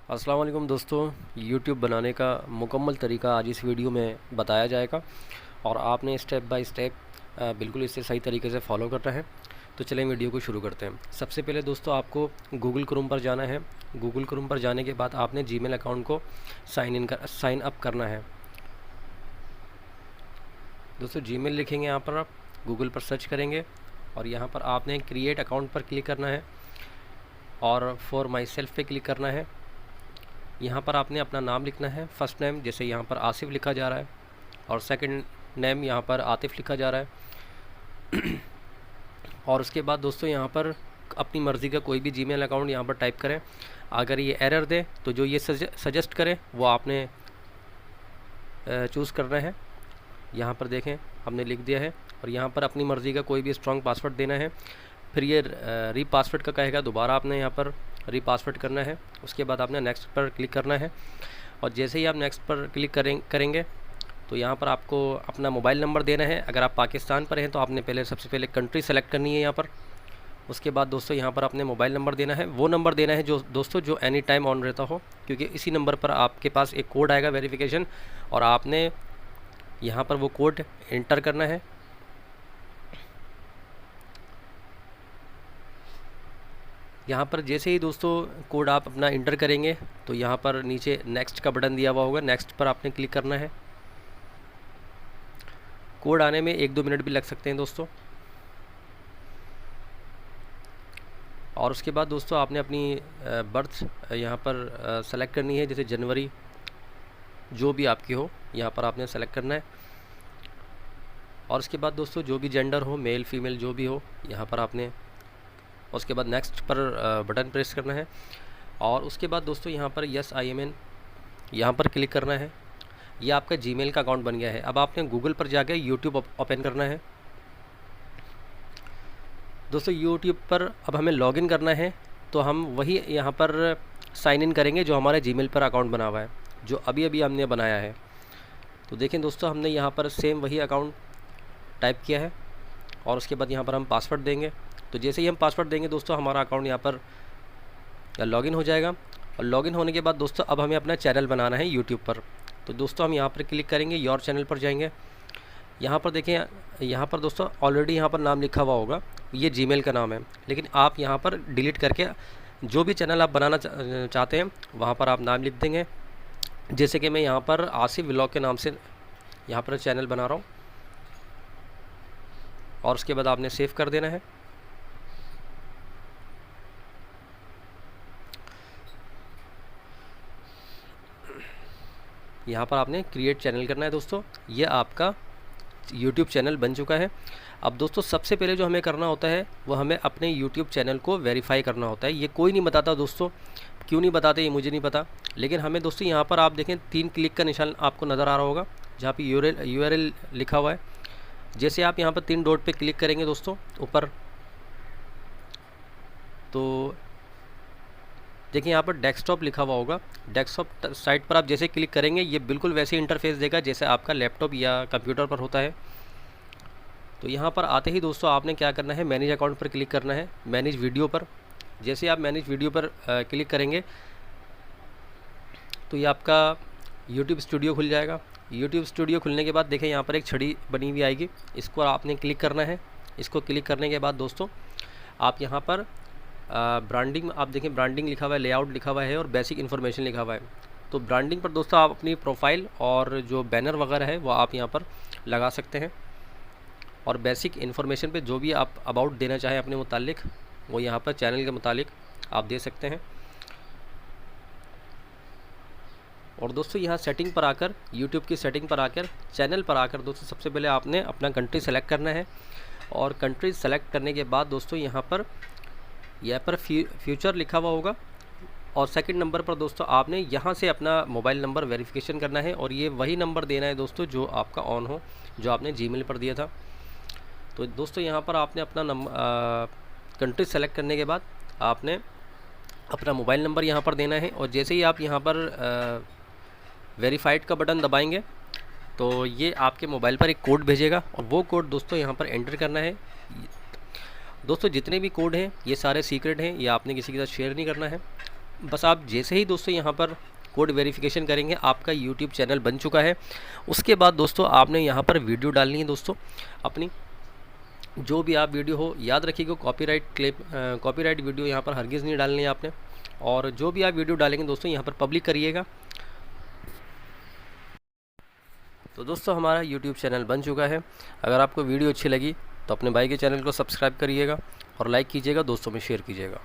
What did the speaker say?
अस्सलाम वालेकुम दोस्तों। यूट्यूब बनाने का मुकम्मल तरीका आज इस वीडियो में बताया जाएगा और आपने स्टेप बाय स्टेप बिल्कुल इसे सही तरीके से फॉलो करना है। तो चलें वीडियो को शुरू करते हैं। सबसे पहले दोस्तों आपको गूगल क्रोम पर जाना है। गूगल क्रोम पर जाने के बाद आपने जीमेल अकाउंट को साइन अप करना है। दोस्तों जीमेल लिखेंगे यहाँ पर, आप गूगल पर सर्च करेंगे और यहाँ पर आपने क्रिएट अकाउंट पर क्लिक करना है और फॉर माई सेल्फ पे क्लिक करना है। यहाँ पर आपने अपना नाम लिखना है। फर्स्ट नेम जैसे यहाँ पर आसिफ लिखा जा रहा है और सेकंड नेम यहाँ पर आतिफ लिखा जा रहा है। और उसके बाद दोस्तों यहाँ पर अपनी मर्ज़ी का कोई भी जीमेल अकाउंट यहाँ पर टाइप करें। अगर ये एरर दे तो जो ये सजेस्ट करे वो आपने चूज़ करना है। यहाँ पर देखें हमने लिख दिया है और यहाँ पर अपनी मर्ज़ी का कोई भी स्ट्रॉन्ग पासवर्ड देना है। फिर ये री पासवर्ड का कहेगा, दोबारा आपने यहाँ पर री पासवर्ड करना है। उसके बाद आपने नेक्स्ट पर क्लिक करना है और जैसे ही आप नेक्स्ट पर क्लिक करेंगे तो यहाँ पर आपको अपना मोबाइल नंबर देना है। अगर आप पाकिस्तान पर हैं तो आपने सबसे पहले कंट्री सेलेक्ट करनी है यहाँ पर। उसके बाद दोस्तों यहाँ पर आपने मोबाइल नंबर देना है। वो नंबर देना है जो दोस्तों जो एनी टाइम ऑन रहता हो, क्योंकि इसी नंबर पर आपके पास एक कोड आएगा वेरिफिकेशन और आपने यहाँ पर वो कोड एंटर करना है। यहाँ पर जैसे ही दोस्तों कोड आप अपना इंटर करेंगे तो यहाँ पर नीचे नेक्स्ट का बटन दिया हुआ होगा, नेक्स्ट पर आपने क्लिक करना है। कोड आने में 1-2 मिनट भी लग सकते हैं दोस्तों। और उसके बाद दोस्तों आपने अपनी बर्थ यहाँ पर सेलेक्ट करनी है, जैसे जनवरी जो भी आपकी हो यहाँ पर आपने सेलेक्ट करना है। और उसके बाद दोस्तों जो भी जेंडर हो, मेल फीमेल जो भी हो, यहाँ पर आपने उसके बाद नेक्स्ट पर बटन प्रेस करना है। और उसके बाद दोस्तों यहाँ पर यस आई एम एन यहाँ पर क्लिक करना है। ये आपका जीमेल का अकाउंट बन गया है। अब आपने गूगल पर जाकर यूट्यूब ओपन करना है। दोस्तों यूट्यूब पर अब हमें लॉगिन करना है, तो हम वही यहाँ पर साइन इन करेंगे जो हमारे जीमेल पर अकाउंट बना हुआ है, जो अभी अभी हमने बनाया है। तो देखें दोस्तों हमने यहाँ पर सेम वही अकाउंट टाइप किया है और उसके बाद यहाँ पर हम पासवर्ड देंगे। तो जैसे ही हम पासवर्ड देंगे दोस्तों हमारा अकाउंट यहाँ पर लॉगिन हो जाएगा। और लॉगिन होने के बाद दोस्तों अब हमें अपना चैनल बनाना है यूट्यूब पर। तो दोस्तों हम यहाँ पर क्लिक करेंगे, योर चैनल पर जाएंगे। यहाँ पर देखें, यहाँ पर दोस्तों ऑलरेडी यहाँ पर नाम लिखा हुआ होगा, ये जीमेल का नाम है, लेकिन आप यहाँ पर डिलीट करके जो भी चैनल आप बनाना चाहते हैं वहाँ पर आप नाम लिख देंगे। जैसे कि मैं यहाँ पर आसिफ व्लॉग के नाम से यहाँ पर चैनल बना रहा हूँ और उसके बाद आपने सेव कर देना है। यहाँ पर आपने क्रिएट चैनल करना है दोस्तों। ये आपका YouTube चैनल बन चुका है। अब दोस्तों सबसे पहले जो हमें करना होता है वो हमें अपने YouTube चैनल को वेरीफाई करना होता है। ये कोई नहीं बताता दोस्तों, क्यों नहीं बताते ये मुझे नहीं पता, लेकिन हमें दोस्तों यहाँ पर आप देखें 3 क्लिक का निशान आपको नज़र आ रहा होगा जहाँ पे URL लिखा हुआ है। जैसे आप यहाँ पर 3 डॉट पे क्लिक करेंगे दोस्तों ऊपर, तो देखिए यहाँ पर डेस्कटॉप लिखा हुआ होगा। डेस्कटॉप साइट पर आप जैसे क्लिक करेंगे ये बिल्कुल वैसे इंटरफेस देगा जैसे आपका लैपटॉप या कंप्यूटर पर होता है। तो यहाँ पर आते ही दोस्तों आपने क्या करना है, मैनेज अकाउंट पर क्लिक करना है, मैनेज वीडियो पर। जैसे आप मैनेज वीडियो पर क्लिक करेंगे तो ये आपका यूट्यूब स्टूडियो खुल जाएगा। यूट्यूब स्टूडियो खुलने के बाद देखें यहाँ पर एक छड़ी बनी हुई आएगी, इसको आपने क्लिक करना है। इसको क्लिक करने के बाद दोस्तों आप यहाँ पर ब्रांडिंग, आप देखें ब्रांडिंग लिखा हुआ है, लेआउट लिखा हुआ है और बेसिक इन्फॉर्मेशन लिखा हुआ है। तो ब्रांडिंग पर दोस्तों आप अपनी प्रोफाइल और जो बैनर वगैरह है वो आप यहाँ पर लगा सकते हैं। और बेसिक इन्फॉर्मेशन पे जो भी आप अबाउट देना चाहें अपने मुतालिक वो यहाँ पर चैनल के मुतालिक आप दे सकते हैं। और दोस्तों यहाँ सेटिंग पर आकर, यूट्यूब की सेटिंग पर आकर, चैनल पर आकर दोस्तों सबसे पहले आपने अपना कंट्री सेलेक्ट करना है। और कंट्री सेलेक्ट करने के बाद दोस्तों यहाँ पर फ्यूचर लिखा हुआ होगा और सेकंड नंबर पर दोस्तों आपने यहाँ से अपना मोबाइल नंबर वेरिफिकेशन करना है और ये वही नंबर देना है दोस्तों जो आपका ऑन हो, जो आपने जीमेल पर दिया था। तो दोस्तों यहाँ पर आपने अपना कंट्री सेलेक्ट करने के बाद आपने अपना मोबाइल नंबर यहाँ पर देना है और जैसे ही आप यहाँ पर वेरीफाइड का बटन दबाएंगे तो ये आपके मोबाइल पर एक कोड भेजेगा और वो कोड दोस्तों यहाँ पर एंटर करना है। दोस्तों जितने भी कोड हैं ये सारे सीक्रेट हैं, ये आपने किसी के साथ शेयर नहीं करना है। बस आप जैसे ही दोस्तों यहाँ पर कोड वेरिफिकेशन करेंगे आपका यूट्यूब चैनल बन चुका है। उसके बाद दोस्तों आपने यहाँ पर वीडियो डालनी है दोस्तों अपनी, जो भी आप वीडियो हो, याद रखिएगा कॉपीराइट वीडियो यहाँ पर हरगिज़ नहीं डालनी है आपने। और जो भी आप वीडियो डालेंगे दोस्तों यहाँ पर पब्लिक करिएगा। तो दोस्तों हमारा यूट्यूब चैनल बन चुका है। अगर आपको वीडियो अच्छी लगी तो अपने भाई के चैनल को सब्सक्राइब करिएगा और लाइक कीजिएगा, दोस्तों में शेयर कीजिएगा।